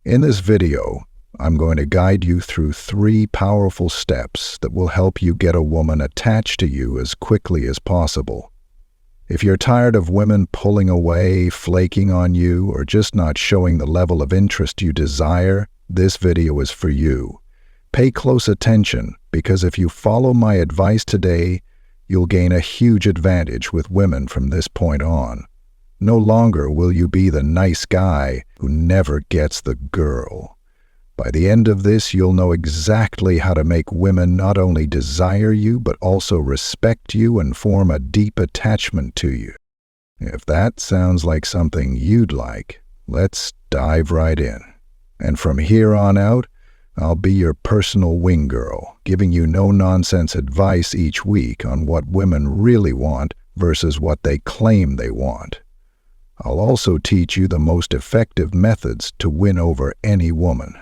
In this video, I'm going to guide you through 3 powerful steps that will help you get a woman attached to you as quickly as possible. If you're tired of women pulling away, flaking on you, or just not showing the level of interest you desire, this video is for you. Pay close attention, because if you follow my advice today, you'll gain a huge advantage with women from this point on. No longer will you be the nice guy who never gets the girl. By the end of this, you'll know exactly how to make women not only desire you, but also respect you and form a deep attachment to you. If that sounds like something you'd like, let's dive right in. And from here on out, I'll be your personal wing girl, giving you no-nonsense advice each week on what women really want versus what they claim they want. I'll also teach you the most effective methods to win over any woman.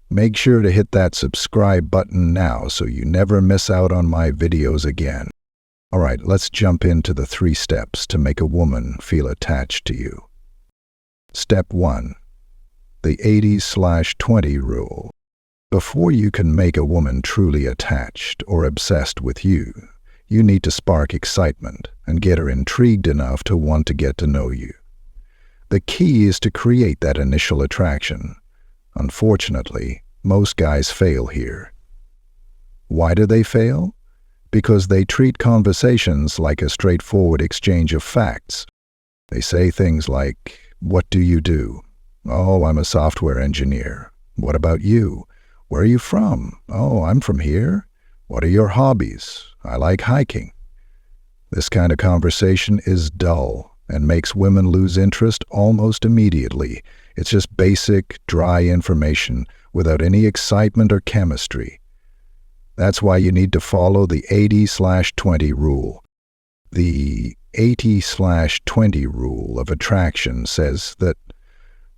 Make sure to hit that subscribe button now so you never miss out on my videos again. Alright, let's jump into the 3 steps to make a woman feel attached to you. Step 1. The 80/20 rule. Before you can make a woman truly attached or obsessed with you, you need to spark excitement and get her intrigued enough to want to get to know you. The key is to create that initial attraction. Unfortunately, most guys fail here. Why do they fail? Because they treat conversations like a straightforward exchange of facts. They say things like, "What do you do?" "Oh, I'm a software engineer." "What about you?" "Where are you from?" "Oh, I'm from here." "What are your hobbies?" "I like hiking." This kind of conversation is dull and makes women lose interest almost immediately. It's just basic, dry information without any excitement or chemistry. That's why you need to follow the 80/20 rule. The 80/20 rule of attraction says that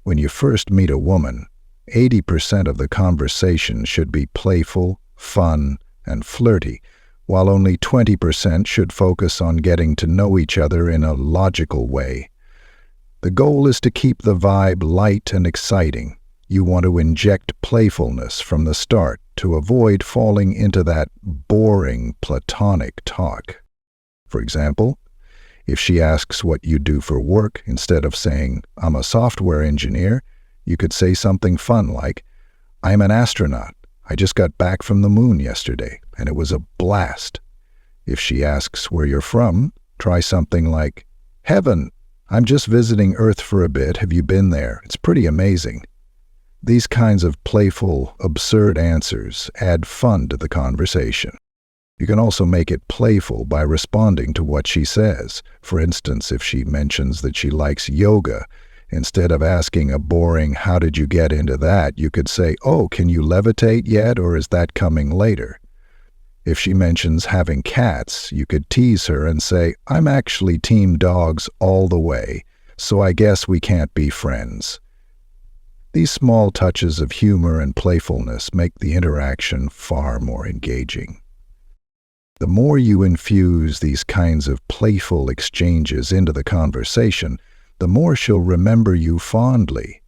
when you first meet a woman, 80% of the conversation should be playful, fun, and flirty, while only 20% should focus on getting to know each other in a logical way. The goal is to keep the vibe light and exciting. You want to inject playfulness from the start to avoid falling into that boring, platonic talk. For example, if she asks what you do for work, instead of saying, "I'm a software engineer," you could say something fun like, "I'm an astronaut. I just got back from the moon yesterday, and it was a blast." If she asks where you're from, try something like, "Heaven. I'm just visiting Earth for a bit. Have you been there? It's pretty amazing." These kinds of playful, absurd answers add fun to the conversation. You can also make it playful by responding to what she says. For instance, if she mentions that she likes yoga, instead of asking a boring, "How did you get into that?" you could say, "Oh, can you levitate yet, or is that coming later?" If she mentions having cats, you could tease her and say, "I'm actually team dogs all the way, so I guess we can't be friends." These small touches of humor and playfulness make the interaction far more engaging. The more you infuse these kinds of playful exchanges into the conversation, the more she'll remember you fondly.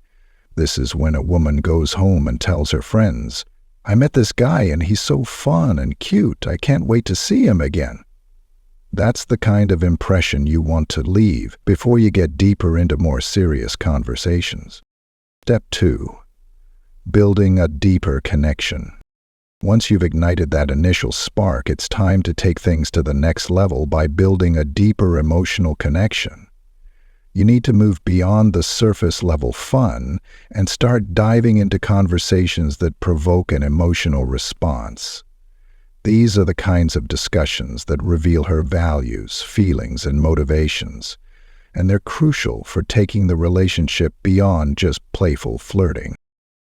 This is when a woman goes home and tells her friends, "I met this guy and he's so fun and cute, I can't wait to see him again." That's the kind of impression you want to leave before you get deeper into more serious conversations. Step 2. Building a deeper connection. Once you've ignited that initial spark, it's time to take things to the next level by building a deeper emotional connection. You need to move beyond the surface-level fun and start diving into conversations that provoke an emotional response. These are the kinds of discussions that reveal her values, feelings, and motivations, and they're crucial for taking the relationship beyond just playful flirting.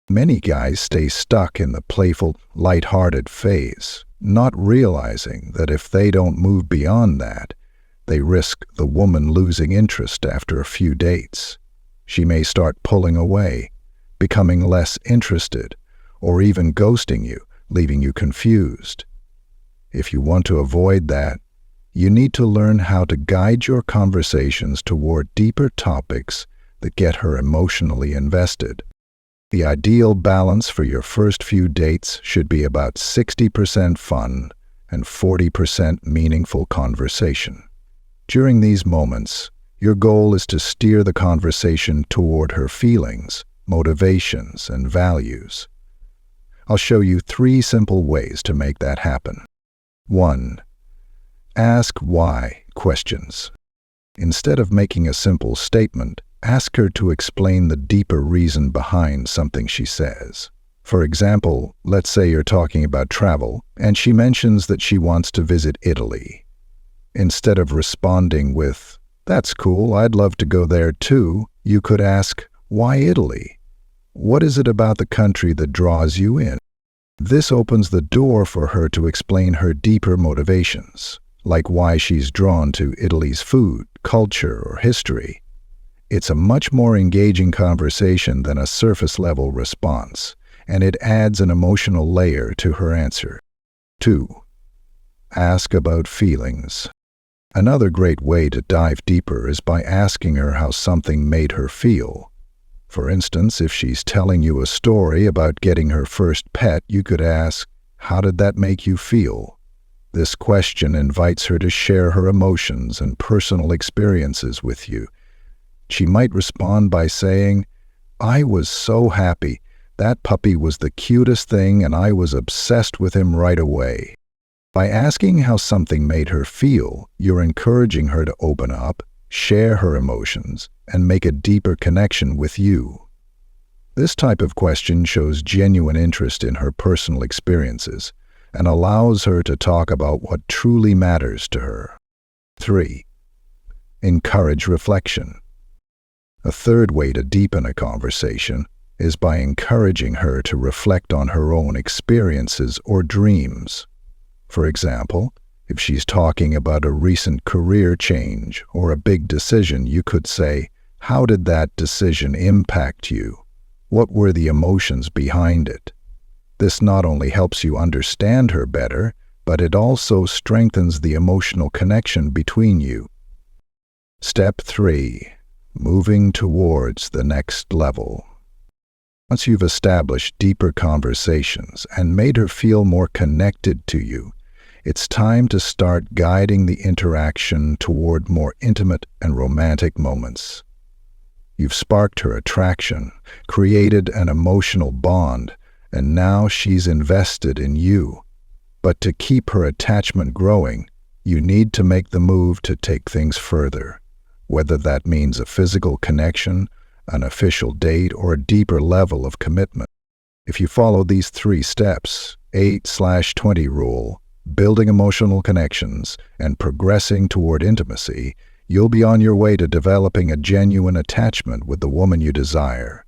Many guys stay stuck in the playful, light-hearted phase, not realizing that if they don't move beyond that, they risk the woman losing interest after a few dates. She may start pulling away, becoming less interested, or even ghosting you, leaving you confused. If you want to avoid that, you need to learn how to guide your conversations toward deeper topics that get her emotionally invested. The ideal balance for your first few dates should be about 60% fun and 40% meaningful conversation. During these moments, your goal is to steer the conversation toward her feelings, motivations, and values. I'll show you 3 simple ways to make that happen. 1. Ask why questions. Instead of making a simple statement, ask her to explain the deeper reason behind something she says. For example, let's say you're talking about travel, and she mentions that she wants to visit Italy. Instead of responding with, "That's cool, I'd love to go there too," you could ask, "Why Italy? What is it about the country that draws you in?" This opens the door for her to explain her deeper motivations, like why she's drawn to Italy's food, culture, or history. It's a much more engaging conversation than a surface-level response, and it adds an emotional layer to her answer. 2. Ask about feelings. Another great way to dive deeper is by asking her how something made her feel. For instance, if she's telling you a story about getting her first pet, you could ask, "How did that make you feel?" This question invites her to share her emotions and personal experiences with you. She might respond by saying, "I was so happy. That puppy was the cutest thing and I was obsessed with him right away." By asking how something made her feel, you're encouraging her to open up, share her emotions, and make a deeper connection with you. This type of question shows genuine interest in her personal experiences and allows her to talk about what truly matters to her. 3. Encourage reflection. A third way to deepen a conversation is by encouraging her to reflect on her own experiences or dreams. For example, if she's talking about a recent career change or a big decision, you could say, "How did that decision impact you? What were the emotions behind it?" This not only helps you understand her better, but it also strengthens the emotional connection between you. Step 3. Moving towards the next level. Once you've established deeper conversations and made her feel more connected to you, it's time to start guiding the interaction toward more intimate and romantic moments. You've sparked her attraction, created an emotional bond, and now she's invested in you. But to keep her attachment growing, you need to make the move to take things further, whether that means a physical connection, an official date, or a deeper level of commitment. If you follow these 3 steps, 8/20 rule, building emotional connections, and progressing toward intimacy, you'll be on your way to developing a genuine attachment with the woman you desire.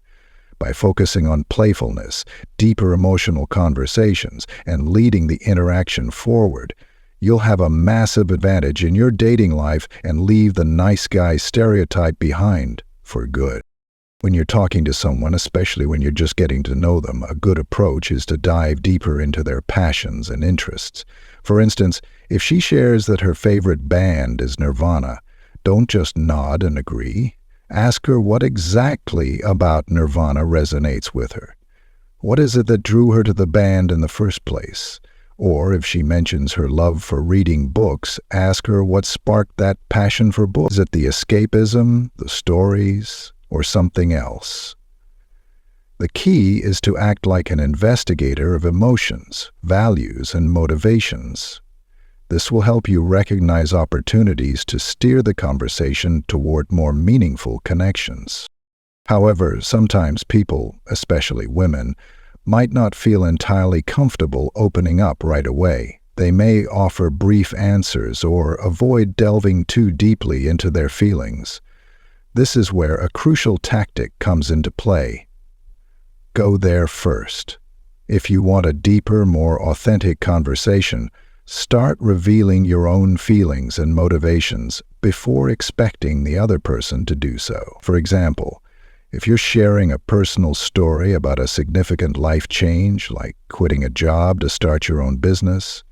By focusing on playfulness, deeper emotional conversations, and leading the interaction forward, you'll have a massive advantage in your dating life and leave the nice guy stereotype behind for good. When you're talking to someone, especially when you're just getting to know them, a good approach is to dive deeper into their passions and interests. For instance, if she shares that her favorite band is Nirvana, don't just nod and agree. Ask her what exactly about Nirvana resonates with her. What is it that drew her to the band in the first place? Or if she mentions her love for reading books, ask her what sparked that passion for books. Is it the escapism, the stories, or something else? The key is to act like an investigator of emotions, values, and motivations. This will help you recognize opportunities to steer the conversation toward more meaningful connections. However, sometimes people, especially women, might not feel entirely comfortable opening up right away. They may offer brief answers or avoid delving too deeply into their feelings. This is where a crucial tactic comes into play. Go there first. If you want a deeper, more authentic conversation, start revealing your own feelings and motivations before expecting the other person to do so. For example, if you're sharing a personal story about a significant life change, like quitting a job to start your own business,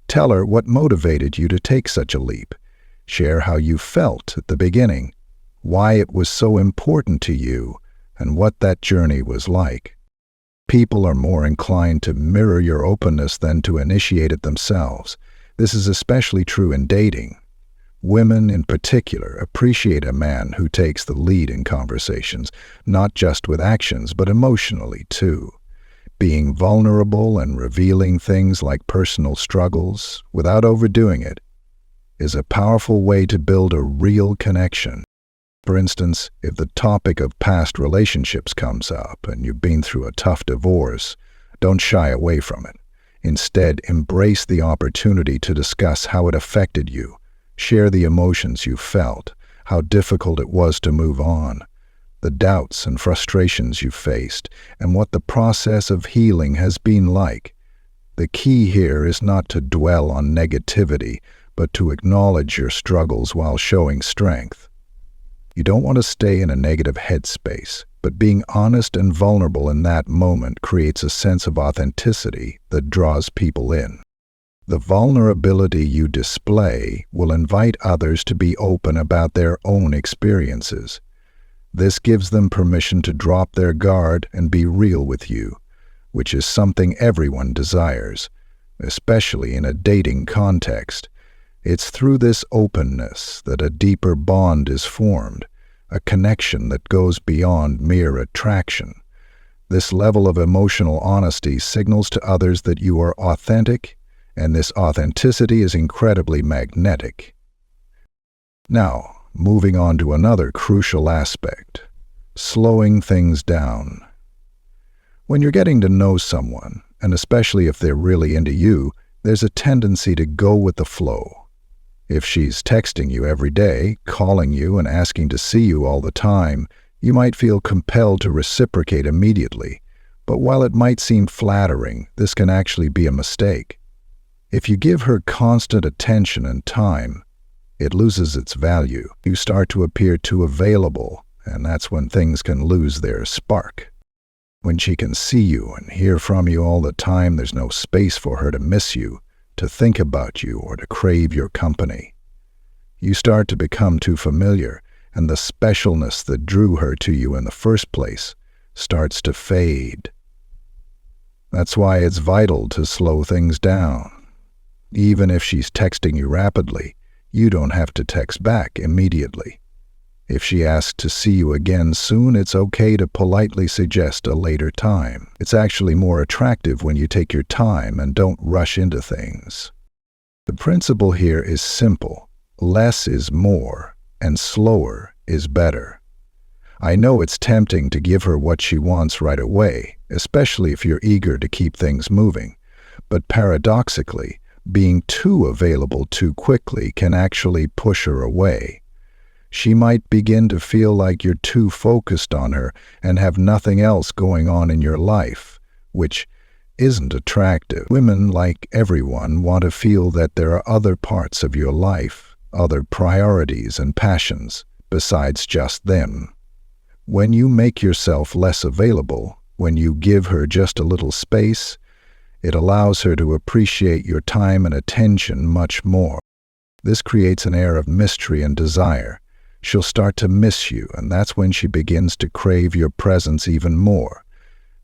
tell her what motivated you to take such a leap. Share how you felt at the beginning, why it was so important to you, and what that journey was like. People are more inclined to mirror your openness than to initiate it themselves. This is especially true in dating. Women, in particular, appreciate a man who takes the lead in conversations, not just with actions, but emotionally, too. Being vulnerable and revealing things like personal struggles, without overdoing it, is a powerful way to build a real connection. For instance, if the topic of past relationships comes up and you've been through a tough divorce, don't shy away from it. Instead, embrace the opportunity to discuss how it affected you. Share the emotions you felt, how difficult it was to move on, the doubts and frustrations you faced, and what the process of healing has been like. The key here is not to dwell on negativity, but to acknowledge your struggles while showing strength. You don't want to stay in a negative headspace, but being honest and vulnerable in that moment creates a sense of authenticity that draws people in. The vulnerability you display will invite others to be open about their own experiences. This gives them permission to drop their guard and be real with you, which is something everyone desires, especially in a dating context. It's through this openness that a deeper bond is formed, a connection that goes beyond mere attraction. This level of emotional honesty signals to others that you are authentic, and this authenticity is incredibly magnetic. Now, moving on to another crucial aspect, slowing things down. When you're getting to know someone, and especially if they're really into you, there's a tendency to go with the flow. If she's texting you every day, calling you and asking to see you all the time, you might feel compelled to reciprocate immediately. But while it might seem flattering, this can actually be a mistake. If you give her constant attention and time, it loses its value. You start to appear too available, and that's when things can lose their spark. When she can see you and hear from you all the time, there's no space for her to miss you, to think about you, or to crave your company. You start to become too familiar, and the specialness that drew her to you in the first place starts to fade. That's why it's vital to slow things down. Even if she's texting you rapidly, you don't have to text back immediately. If she asks to see you again soon, it's okay to politely suggest a later time. It's actually more attractive when you take your time and don't rush into things. The principle here is simple. Less is more, and slower is better. I know it's tempting to give her what she wants right away, especially if you're eager to keep things moving. But paradoxically, being too available too quickly can actually push her away. She might begin to feel like you're too focused on her and have nothing else going on in your life, which isn't attractive. Women, like everyone, want to feel that there are other parts of your life, other priorities and passions, besides just them. When you make yourself less available, when you give her just a little space, it allows her to appreciate your time and attention much more. This creates an air of mystery and desire. She'll start to miss you, and that's when she begins to crave your presence even more.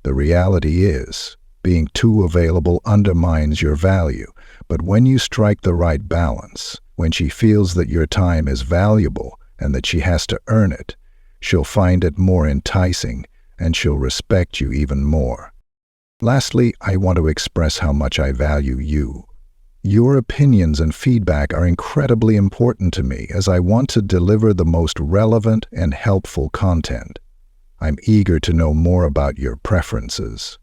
The reality is, being too available undermines your value, but when you strike the right balance, when she feels that your time is valuable and that she has to earn it, she'll find it more enticing, and she'll respect you even more. Lastly, I want to express how much I value you. Your opinions and feedback are incredibly important to me as I want to deliver the most relevant and helpful content. I'm eager to know more about your preferences,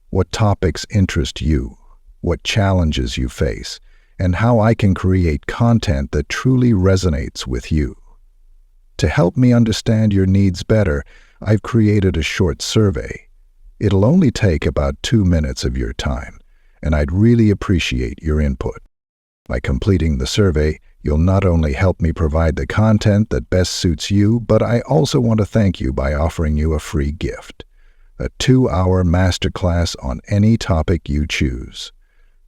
what topics interest you, what challenges you face, and how I can create content that truly resonates with you. To help me understand your needs better, I've created a short survey. It'll only take about 2 minutes of your time, and I'd really appreciate your input. By completing the survey, you'll not only help me provide the content that best suits you, but I also want to thank you by offering you a free gift, a 2-hour masterclass on any topic you choose.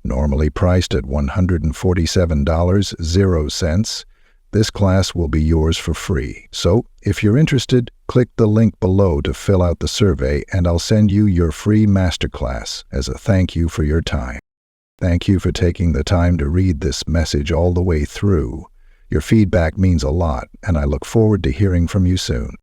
Normally priced at $147.00, This class will be yours for free. So, if you're interested, click the link below to fill out the survey and I'll send you your free masterclass as a thank you for your time. Thank you for taking the time to read this message all the way through. Your feedback means a lot, and I look forward to hearing from you soon.